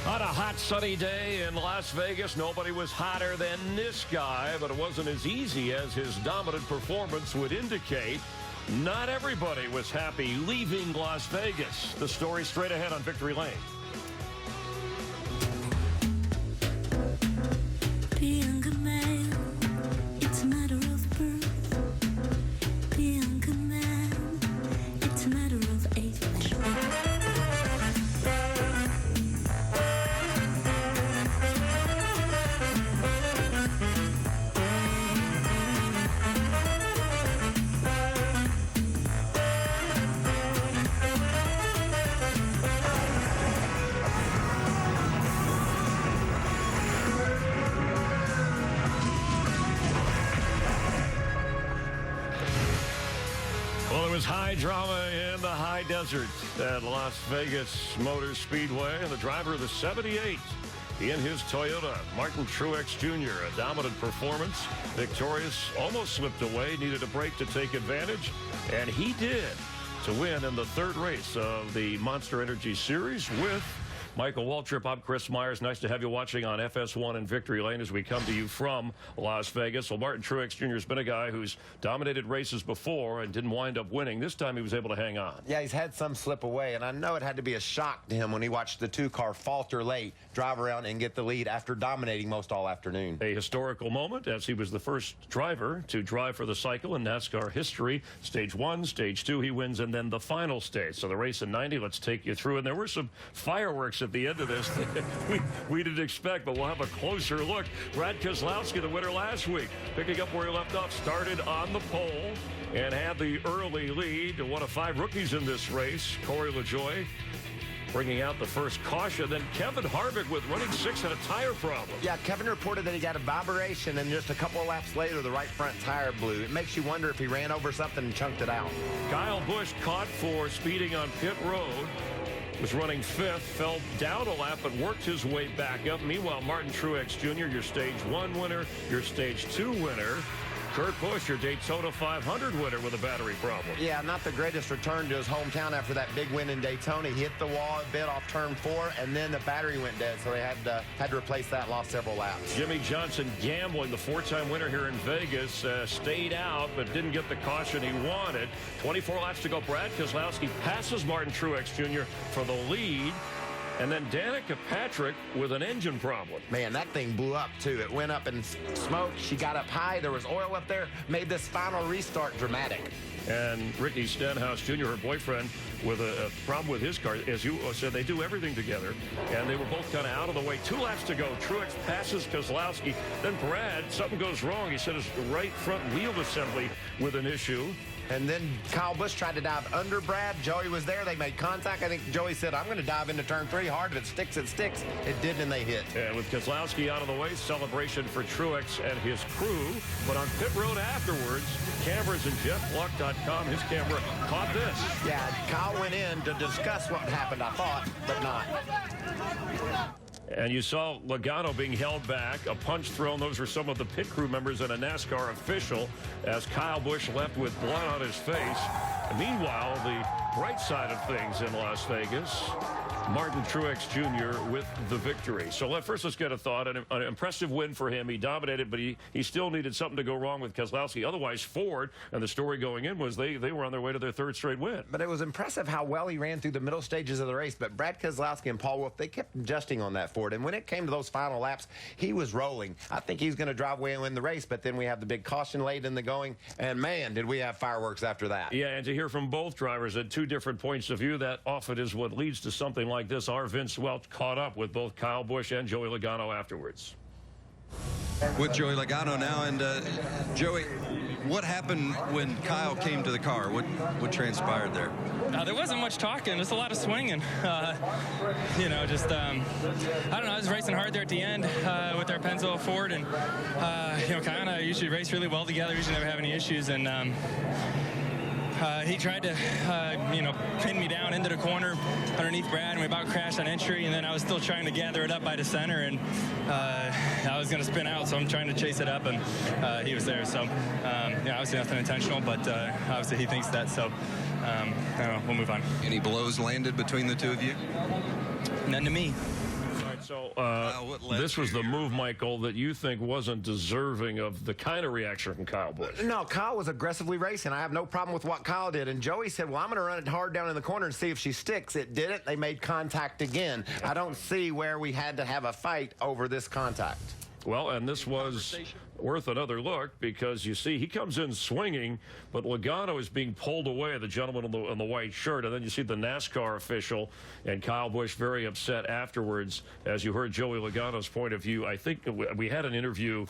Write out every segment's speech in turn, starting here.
On a hot, sunny day in Las Vegas, nobody was hotter than this guy, but it wasn't as easy as his dominant performance would indicate. Not everybody was happy leaving Las Vegas. The story straight ahead on Victory Lane. Being a man, it's a matter of birth. Being a man, it's a matter of age. Well, there was high drama in the high desert at Las Vegas Motor Speedway, and the driver of the 78 in his Toyota, Martin Truex Jr., a dominant performance, victorious, almost slipped away, needed a break to take advantage, and he did to win in the third race of the Monster Energy Series with Michael Waltrip. I'm Chris Myers. Nice to have you watching on FS1 and Victory Lane as we come to you from Las Vegas. Well, Martin Truex Jr. has been a guy who's dominated races before and didn't wind up winning. This time he was able to hang on. Yeah, he's had some slip away, and I know it had to be a shock to him when he watched the two-car falter late, drive around and get the lead after dominating most all afternoon. A historical moment as he was the first driver to drive for the cycle in NASCAR history. Stage 1, Stage 2 he wins, and then the final stage. So the race in 90, let's take you through. And there were some fireworks at the end of this that we didn't expect, but we'll have a closer look. Brad Keselowski, the winner last week, picking up where he left off, started on the pole and had the early lead. One of 5 rookies in this race, Corey LaJoie, bringing out the first caution. Then Kevin Harvick with running 6 had a tire problem. Yeah, Kevin reported that he got a vibration, and just a couple of laps later, the right front tire blew. It makes you wonder if he ran over something and chunked it out. Kyle Busch caught for speeding on pit road. Was running 5th, fell down a lap, but worked his way back up. Meanwhile, Martin Truex Jr., your Stage 1 winner, your Stage 2 winner. Kurt Busch, your Daytona 500 winner with a battery problem. Yeah, not the greatest return to his hometown after that big win in Daytona. He hit the wall a bit off turn 4, and then the battery went dead, so they had to replace that, lost several laps. Jimmy Johnson gambling, the 4-time winner here in Vegas, stayed out, but didn't get the caution he wanted. 24 laps to go. Brad Keselowski passes Martin Truex Jr. for the lead. And then Danica Patrick with an engine problem. Man, that thing blew up, too. It went up in smoke. She got up high. There was oil up there. Made this final restart dramatic. And Ricky Stenhouse Jr., her boyfriend, with a problem with his car. As you said, they do everything together. And they were both kind of out of the way. 2 laps to go. Truex passes Keselowski. Then Brad, something goes wrong. He said his right front wheel assembly with an issue. And then Kyle Busch tried to dive under Brad. Joey was there. They made contact. I think Joey said, I'm going to dive into turn 3 hard. If it sticks, it sticks. It did, and they hit. And with Keselowski out of the way, celebration for Truex and his crew. But on pit road afterwards, cameras and JeffBlock.com, his camera caught this. Yeah, Kyle went in to discuss what happened, I thought, but not. And you saw Logano being held back, a punch thrown. Those were some of the pit crew members and a NASCAR official as Kyle Busch left with blood on his face. And meanwhile, the bright side of things in Las Vegas, Martin Truex Jr. with the victory. So let's get a thought. An impressive win for him. He dominated, but he still needed something to go wrong with Keselowski. Otherwise, Ford, and the story going in was they were on their way to their 3rd straight win. But it was impressive how well he ran through the middle stages of the race. But Brad Keselowski and Paul Wolfe, they kept adjusting on that Ford. And when it came to those final laps, he was rolling. I think he was going to drive away and win the race, but then we have the big caution late in the going. And, man, did we have fireworks after that. Yeah, and to hear from both drivers at 2 different points of view, that often is what leads to something like this. Our Vince Welch caught up with both Kyle Busch and Joey Logano afterwards. With Joey Logano now, and Joey, what happened when Kyle came to the car? What transpired there? There wasn't much talking, just a lot of swinging. You know, just, I don't know, I was racing hard there at the end with our Pennzoil Ford, and, you know, Kyle and I usually race really well together, usually never have any issues, and he tried to, you know, pin me down into the corner underneath Brad, and we about crashed on entry, and then I was still trying to gather it up by the center, and I was going to spin out, so I'm trying to chase it up, and he was there. So, yeah, obviously nothing intentional, but obviously he thinks that, so I don't know, we'll move on. Any blows landed between the two of you? None to me. So what led this was to the your- move, Michael, that you think wasn't deserving of the kind of reaction from Kyle Busch. No, Kyle was aggressively racing. I have no problem with what Kyle did. And Joey said, well, I'm going to run it hard down in the corner and see if she sticks. It didn't. They made contact again. I don't see where we had to have a fight over this contact. Well, and this was worth another look because you see he comes in swinging, but Logano is being pulled away, the gentleman in the white shirt, and then you see the NASCAR official and Kyle Busch very upset afterwards. As you heard Joey Logano's point of view, I think we had an interview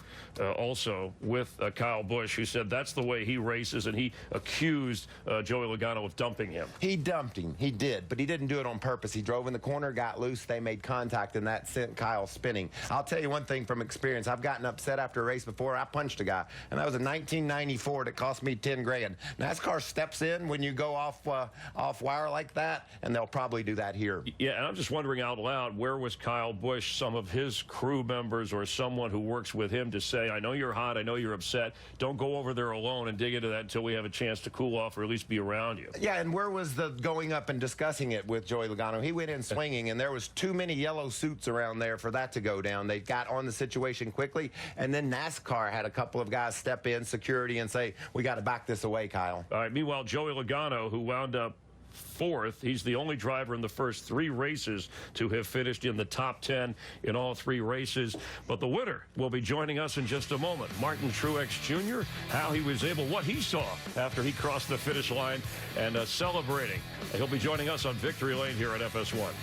also with Kyle Busch who said that's the way he races, and he accused Joey Logano of dumping him. He dumped him. He did, but he didn't do it on purpose. He drove in the corner, got loose, they made contact, and that sent Kyle spinning. I'll tell you one thing from experience. I've gotten upset after a race before. I punched a guy, and that was in 1994. That cost me 10 grand. NASCAR steps in when you go off wire like that, and they'll probably do that here. Yeah, and I'm just wondering out loud, where was Kyle Busch, some of his crew members or someone who works with him to say, I know you're hot, I know you're upset, don't go over there alone and dig into that until we have a chance to cool off or at least be around you. Yeah, and where was the going up and discussing it with Joey Logano? He went in swinging, and there was too many yellow suits around there for that to go down. They got on the situation quickly, and then NASCAR had a couple of guys step in, security, and say, we got to back this away, Kyle. All right, meanwhile, Joey Logano, who wound up fourth, he's the only driver in the first 3 races to have finished in the top 10 in all 3 races. But the winner will be joining us in just a moment. Martin Truex Jr., how he was able, what he saw after he crossed the finish line and celebrating. He'll be joining us on Victory Lane here at FS1.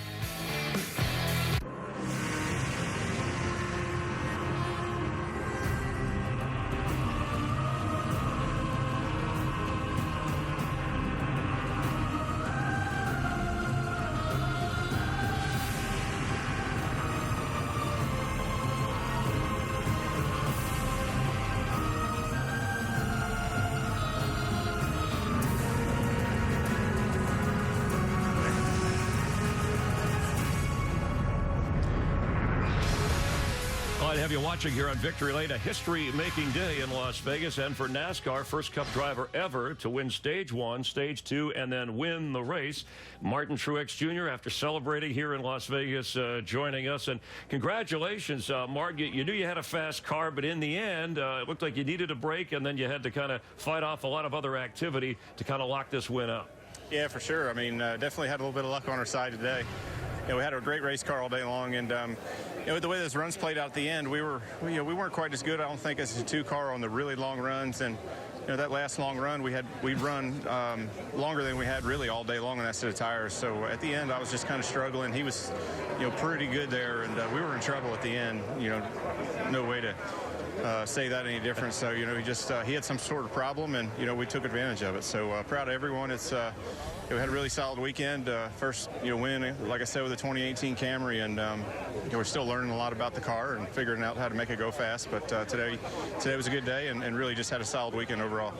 Have you watching here on Victory Lane, a history-making day in Las Vegas, and for NASCAR, first Cup driver ever to win Stage 1, Stage 2, and then win the race. Martin Truex Jr., after celebrating here in Las Vegas, joining us. And congratulations, Martin. You knew you had a fast car, but in the end, it looked like you needed a break, and then you had to kind of fight off a lot of other activity to kind of lock this win up. Yeah, for sure. I mean, definitely had a little bit of luck on our side today. You know, we had a great race car all day long, and you know, the way those runs played out at the end, we weren't quite as good, I don't think, as a 2-car on the really long runs. And you know, that last long run, we'd run longer than we had really all day long on that set of tires. So at the end, I was just kind of struggling. He was, you know, pretty good there, and we were in trouble at the end. You know, no way to say that any different. So, you know, he had some sort of problem, and, you know, we took advantage of it. So proud of everyone. It's we had a really solid weekend. First, you know, win, like I said, with the 2018 Camry, and you know, we're still learning a lot about the car and figuring out how to make it go fast. But today was a good day, and really just had a solid weekend overall.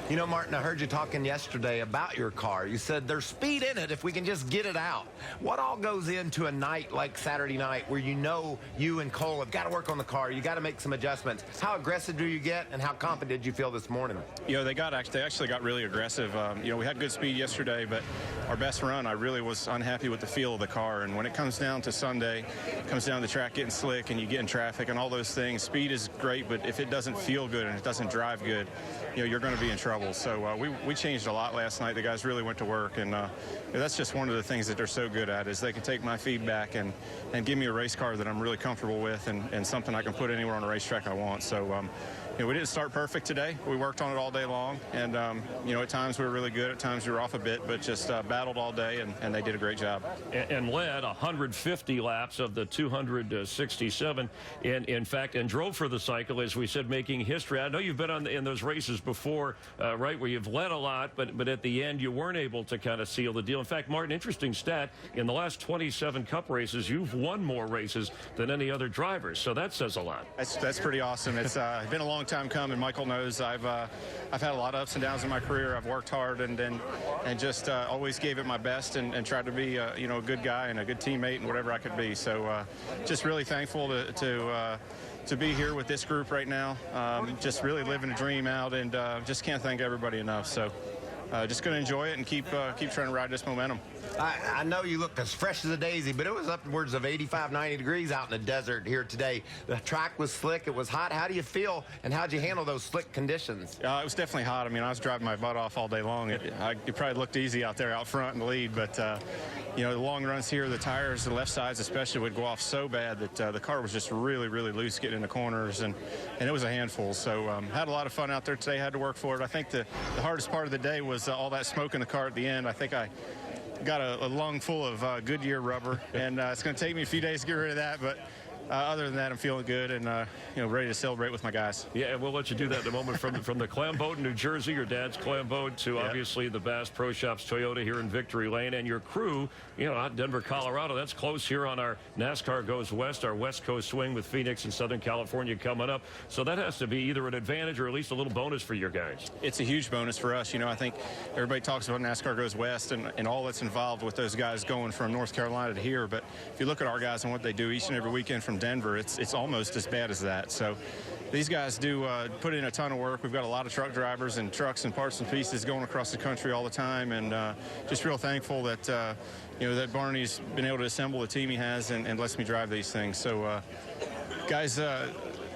You know, Martin, I heard you talking yesterday about your car. You said there's speed in it if we can just get it out. What all goes into a night like Saturday night where you know you and Cole have got to work on the car, you got to make some adjustments? How aggressive do you get, and how confident did you feel this morning? You know, they actually got really aggressive. You know, we had good speed yesterday, but our best run, I really was unhappy with the feel of the car. And when it comes down to Sunday, it comes down to the track getting slick and you get in traffic and all those things, speed is great, but if it doesn't feel good and it doesn't drive good, you know, you're going to be in trouble. So we changed a lot last night. The guys really went to work, and that's just one of the things that they're so good at, is they can take my feedback and give me a race car that I'm really comfortable with, and something I can put anywhere on a racetrack I want. So you know, we didn't start perfect today. We worked on it all day long, and you know, at times we were really good, at times we were off a bit, but just battled all day, and they did a great job. And led 150 laps of the 267, in fact, and drove for the cycle, as we said, making history. I know you've been in those races before, right, where you've led a lot, but at the end you weren't able to kind of seal the deal. In fact, Martin, interesting stat, in the last 27 Cup races, you've won more races than any other drivers, so that says a lot. That's pretty awesome. It's been a long time coming. Michael knows I've had a lot of ups and downs in my career. I've worked hard and just always gave it my best and tried to be you know, a good guy and a good teammate and whatever I could be. So just really thankful to be here with this group right now. Just really living a dream out, and just can't thank everybody enough. So just going to enjoy it and keep trying to ride this momentum. I know you looked as fresh as a daisy, but it was upwards of 85, 90 degrees out in the desert here today. The track was slick. It was hot. How do you feel, and how'd you handle those slick conditions? It was definitely hot. I mean, I was driving my butt off all day long. It probably looked easy out there out front in the lead, but, the long runs here, the tires, the left sides especially, would go off so bad that the car was just really, really loose getting into corners, and it was a handful. So had a lot of fun out there today, had to work for it. I think the hardest part of the day was all that smoke in the car at the end. I think I got a lung full of Goodyear rubber, and it's going to take me a few days to get rid of that, but other than that, I'm feeling good and ready to celebrate with my guys. Yeah, and we'll let you do that in a moment. From the Clam Boat in New Jersey, your dad's Clam Boat, to obviously the Bass Pro Shops Toyota here in Victory Lane, and your crew, out Denver, Colorado. That's close here on our NASCAR Goes West, our West Coast swing with Phoenix and Southern California coming up. So that has to be either an advantage or at least a little bonus for your guys. It's a huge bonus for us. I think everybody talks about NASCAR Goes West and all that's involved with those guys going from North Carolina to here. But if you look at our guys and what they do each and every weekend from Denver, it's almost as bad as that. So these guys do put in a ton of work. We've got a lot of truck drivers and trucks and parts and pieces going across the country all the time, and just real thankful that that Barney's been able to assemble the team he has and lets me drive these things. So guys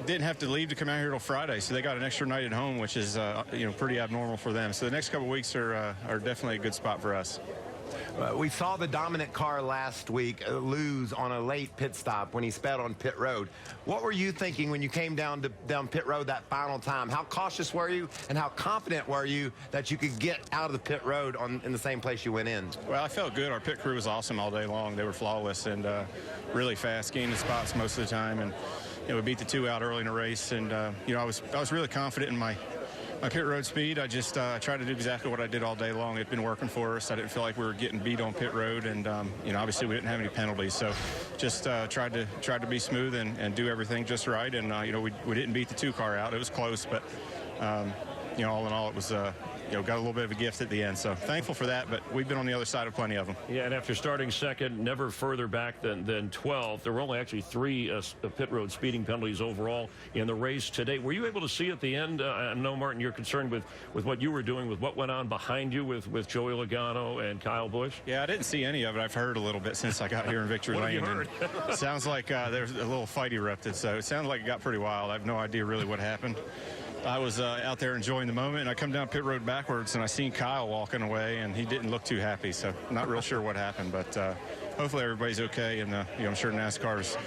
didn't have to leave to come out here till Friday, so they got an extra night at home, which is pretty abnormal for them. So the next couple of weeks are definitely a good spot for us. We saw the dominant car last week lose on a late pit stop when he sped on pit road. What were you thinking when you came down pit road that final time? How cautious were you, and how confident were you that you could get out of the pit road in the same place you went in? Well, I felt good. Our pit crew was awesome all day long. They were flawless and really fast, gaining spots most of the time, and we beat the two out early in the race. And I was really confident in my pit road speed. I just tried to do exactly what I did all day long. It'd been working for us. I didn't feel like we were getting beat on pit road, and obviously we didn't have any penalties. So just tried to be smooth and do everything just right. And we didn't beat the two car out. It was close, but all in all, it was got a little bit of a gift at the end. So thankful for that, but we've been on the other side of plenty of them. Yeah, and after starting second, never further back than 12, there were only actually 3 pit road speeding penalties overall in the race today. Were you able to see at the end? I know, Martin, you're concerned with what you were doing, with what went on behind you with Joey Logano and Kyle Busch. Yeah, I didn't see any of it. I've heard a little bit since I got here in Victory What Lane. have you heard? It sounds like there's a little fight erupted, so it sounded like it got pretty wild. I have no idea really what happened. I was out there enjoying the moment, and I come down pit road backwards, and I seen Kyle walking away, and he didn't look too happy, so not real sure what happened, but hopefully everybody's okay, and I'm sure NASCAR's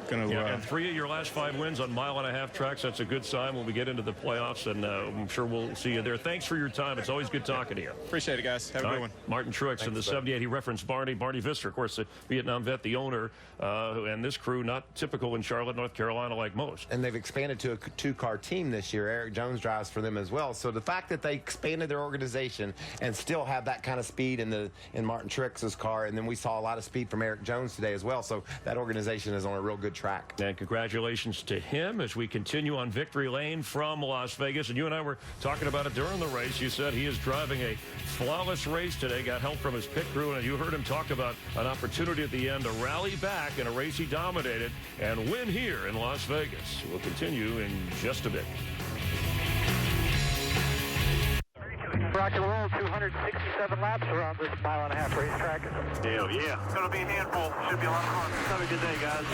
going to... and 3 of your last 5 wins on mile-and-a-half tracks. That's a good sign when we get into the playoffs, and I'm sure we'll see you there. Thanks for your time. It's always good talking to you. Appreciate it, guys. Have a good one. Martin Truex in the 78. He referenced Barney Visser, of course, the Vietnam vet, the owner, and this crew, not typical in Charlotte, North Carolina like most. And they've expanded to a 2-car team this year. Eric Jones drives for them as well. So the fact that they expanded their organization and still have that kind of speed in Martin Truex's car, and then we saw a lot of speed from Eric Jones today as well. So that organization is on a real good track. And congratulations to him as we continue on Victory Lane from Las Vegas. And you and I were talking about it during the race. You said he is driving a flawless race today, got help from his pit crew, and you heard him talk about an opportunity at the end to rally back in a race he dominated and win here in Las Vegas. We'll continue in just a bit. Rock and roll, 267 laps around this mile-and-a-half racetrack. Hell yeah. It's going to be a handful. Should be a lot of fun. Have a good day, guys.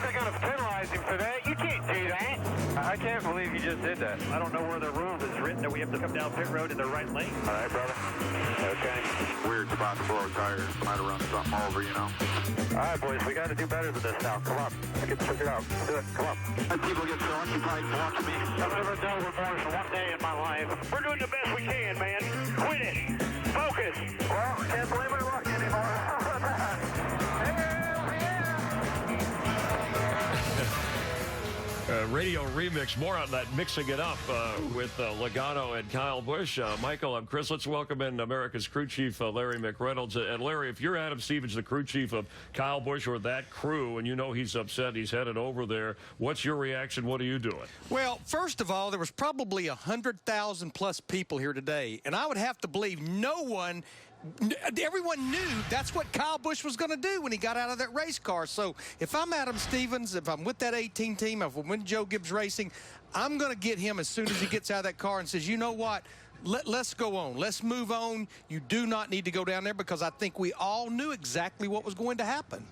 They're going to penalize him for that. You can't do that. I can't believe you just did that. I don't know where the rules is written that we have to come down pit road in the right lane. All right, brother. Okay. Weird about to blow a tire. Might have run something over, All right, boys, we got to do better than this now. Come on. Let's get figured out. Let's do it. Come on. And people get so occupied watching me. I've never dealt with more than one day in my life. We're doing the best we can, man. Quit it. Focus. Well, can't blame our luck anymore. Radio remix, more on that, mixing it up with Logano and Kyle Busch. Michael, I'm Chris. Let's welcome in America's crew chief, Larry McReynolds. And Larry, if you're Adam Stevens, the crew chief of Kyle Busch or that crew, and you know he's upset, he's headed over there, what's your reaction? What are you doing? Well, first of all, there was probably 100,000 plus people here today, and I would have to believe everyone knew that's what Kyle Busch was going to do when he got out of that race car. So if I'm Adam Stevens, if I'm with that 18 team, if I'm with Joe Gibbs Racing, I'm going to get him as soon as he gets out of that car and says, you know what? let's go on. Let's move on. You do not need to go down there because I think we all knew exactly what was going to happen.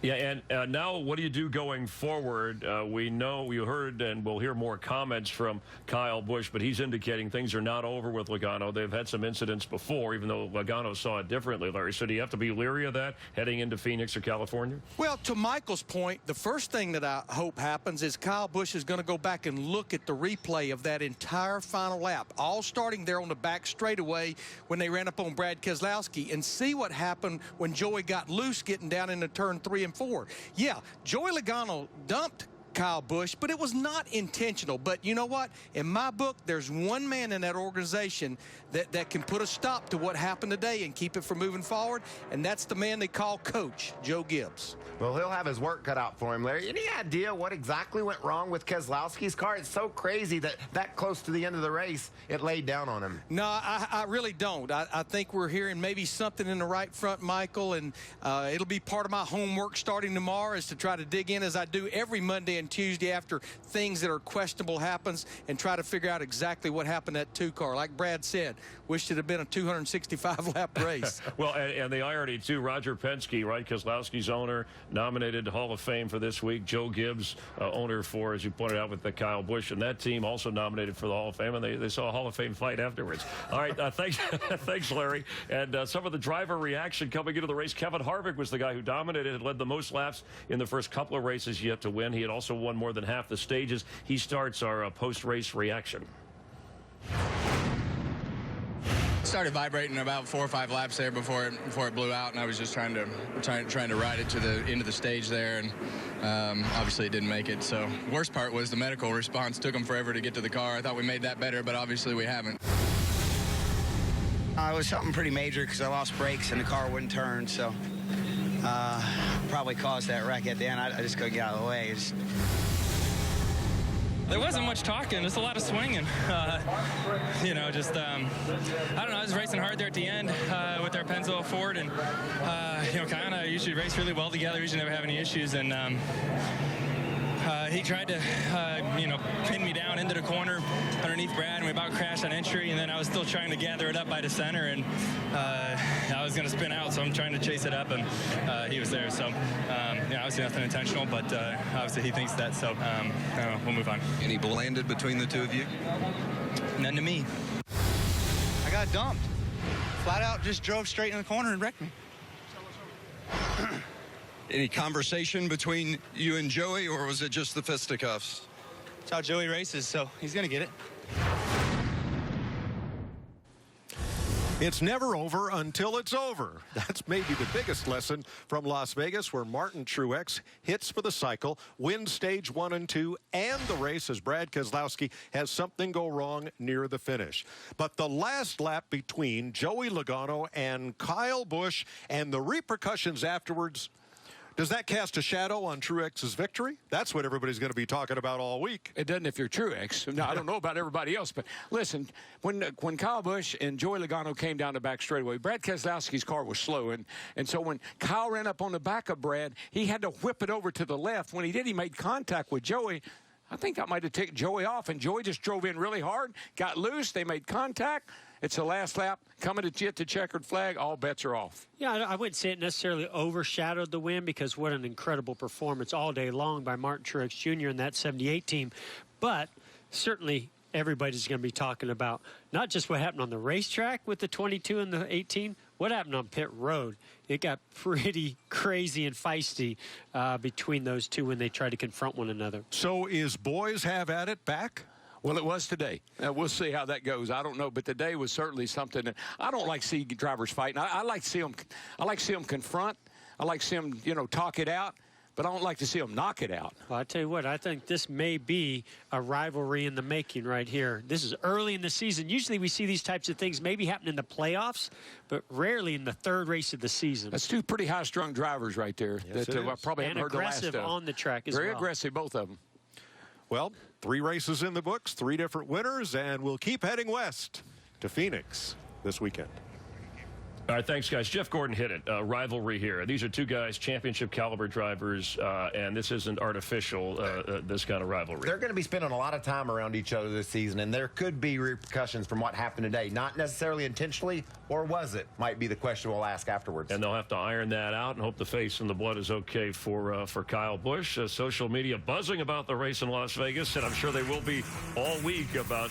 Yeah, and now what do you do going forward? We know you heard, and we'll hear more comments from Kyle Busch, but he's indicating things are not over with Logano. They've had some incidents before, even though Logano saw it differently, Larry. So do you have to be leery of that heading into Phoenix or California? Well, to Michael's point, the first thing that I hope happens is Kyle Busch is going to go back and look at the replay of that entire final lap, all starting there on the back straightaway when they ran up on Brad Keselowski, and see what happened when Joey got loose getting down into turn 3 and 4. Yeah, Joey Logano dumped Kyle Busch, but it was not intentional. But you know what? In my book, there's one man in that organization that can put a stop to what happened today and keep it from moving forward, and that's the man they call Coach, Joe Gibbs. Well, he'll have his work cut out for him, Larry. Any idea what exactly went wrong with Keselowski's car? It's so crazy that close to the end of the race, it laid down on him. No, I really don't. I think we're hearing maybe something in the right front, Michael, and it'll be part of my homework starting tomorrow is to try to dig in as I do every Monday and Tuesday after things that are questionable happens and try to figure out exactly what happened to that 2-car. Like Brad said, wish it had been a 265-lap race. Well, and the irony, too, Roger Penske, right, Keselowski's owner, nominated to Hall of Fame for this week. Joe Gibbs, owner for, as you pointed out, with the Kyle Busch, and that team also nominated for the Hall of Fame, and they saw a Hall of Fame fight afterwards. All right, thanks, thanks, Larry. And some of the driver reaction coming into the race. Kevin Harvick was the guy who dominated and led the most laps in the first couple of races yet to win. He had also won more than half the stages. He starts our post-race reaction. Started vibrating about 4 or 5 laps there before it blew out, and I was just trying to ride it to the end of the stage there, and obviously it didn't make it. So worst part was the medical response. Took them forever to get to the car. I thought we made that better, but obviously we haven't. It was something pretty major because I lost brakes and the car wouldn't turn, so probably caused that wreck at the end. I just couldn't get out of the way. There wasn't much talking, just a lot of swinging. You know, just, I don't know, I was racing hard there at the end with our Pennzoil Ford, and, you know, kind of usually race really well together, usually never have any issues, and he tried to, you know, pin me down into the corner underneath Brad, and we about crashed on entry, and then I was still trying to gather it up by the center, and I was going to spin out, so I'm trying to chase it up, and he was there. So, yeah, obviously nothing intentional, but obviously he thinks that, so we'll move on. Any landed between the two of you? None to me. I got dumped. Flat out just drove straight in the corner and wrecked me. Any conversation between you and Joey, or was it just the fisticuffs? That's how Joey races, so he's going to get it. It's never over until it's over. That's maybe the biggest lesson from Las Vegas, where Martin Truex hits for the cycle, wins stage 1 and 2, and the race as Brad Keselowski has something go wrong near the finish. But the last lap between Joey Logano and Kyle Busch and the repercussions afterwards, does that cast a shadow on Truex's victory? That's what everybody's going to be talking about all week. It doesn't if you're Truex. No, I don't know about everybody else, but listen, when Kyle Busch and Joey Logano came down the back straightaway, Brad Keselowski's car was slow, and so when Kyle ran up on the back of Brad, he had to whip it over to the left. When he did, he made contact with Joey. I think that might have taken Joey off, and Joey just drove in really hard, got loose, they made contact. It's the last lap, coming to get the checkered flag, all bets are off. Yeah, I wouldn't say it necessarily overshadowed the win, because what an incredible performance all day long by Martin Truex Jr. and that 78 team. But certainly everybody's going to be talking about not just what happened on the racetrack with the 22 and the 18, what happened on pit road. It got pretty crazy and feisty between those two when they tried to confront one another. So is boys have at it back? Well, it was today. We'll see how that goes. I don't know, but today was certainly something that I don't like to see drivers fighting. I like to see them. I like to see them confront. I like to see them, you know, talk it out. But I don't like to see them knock it out. Well, I tell you what, I think this may be a rivalry in the making right here. This is early in the season. Usually we see these types of things maybe happen in the playoffs, but rarely in the third race of the season. That's two pretty high-strung drivers right there. Yes, that I probably haven't heard the last of. And aggressive on the track as well. Very aggressive, both of them. Well, 3 races in the books, 3 different winners, and we'll keep heading west to Phoenix this weekend. All right, thanks, guys. Jeff Gordon hit it. Rivalry here. These are two guys, championship caliber drivers, and this isn't artificial, this kind of rivalry. They're going to be spending a lot of time around each other this season, and there could be repercussions from what happened today. Not necessarily intentionally, or was it? Might be the question we'll ask afterwards. And they'll have to iron that out and hope the face and the blood is okay for Kyle Busch. Social media buzzing about the race in Las Vegas, and I'm sure they will be all week about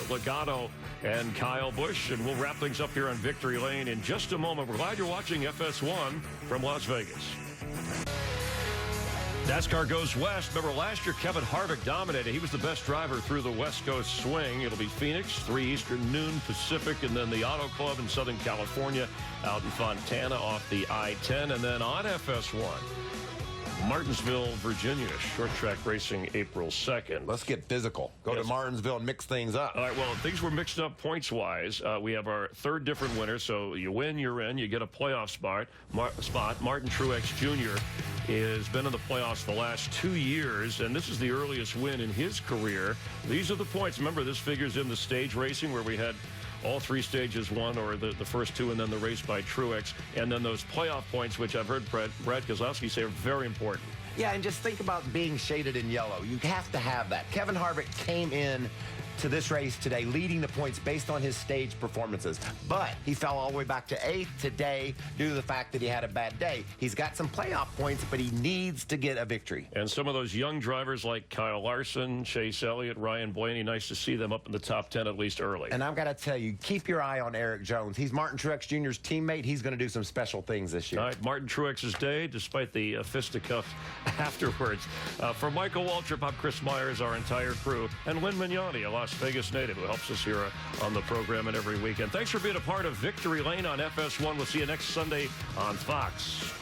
Logano and Kyle Busch. And we'll wrap things up here on Victory Lane in just a moment. We're glad you're watching FS1 from Las Vegas. NASCAR goes west. Remember, last year Kevin Harvick dominated. He was the best driver through the West Coast swing. It'll be Phoenix, 3 Eastern, noon Pacific, and then the Auto Club in Southern California out in Fontana off the I-10. And then on FS1, Martinsville, Virginia, short track racing April 2nd. Let's get physical. Go to Martinsville and mix things up. All right, well, things were mixed up points-wise. We have our third different winner, so you win, you're in. You get a playoff spot. Martin Truex Jr. has been in the playoffs the last 2 years, and this is the earliest win in his career. These are the points. Remember, this figures in the stage racing where we had all 3 stages won, or the first 2, and then the race by Truex. And then those playoff points, which I've heard Brad Keselowski say are very important. Yeah, and just think about being shaded in yellow. You have to have that. Kevin Harvick came in to this race today leading the points based on his stage performances, but he fell all the way back to 8th today due to the fact that he had a bad day. He's got some playoff points, but he needs to get a victory. And some of those young drivers like Kyle Larson, Chase Elliott, Ryan Blaney, nice to see them up in the top 10 at least early. And I've got to tell you, keep your eye on Eric Jones. He's Martin Truex Jr.'s teammate. He's going to do some special things this year. All right, Martin Truex's day, despite the fisticuffs afterwards. For Michael Waltrip, I'm Chris Myers, our entire crew, and Lynn Mignani, a Las Vegas native who helps us here on the program and every weekend. Thanks for being a part of Victory Lane on FS1. We'll see you next Sunday on Fox.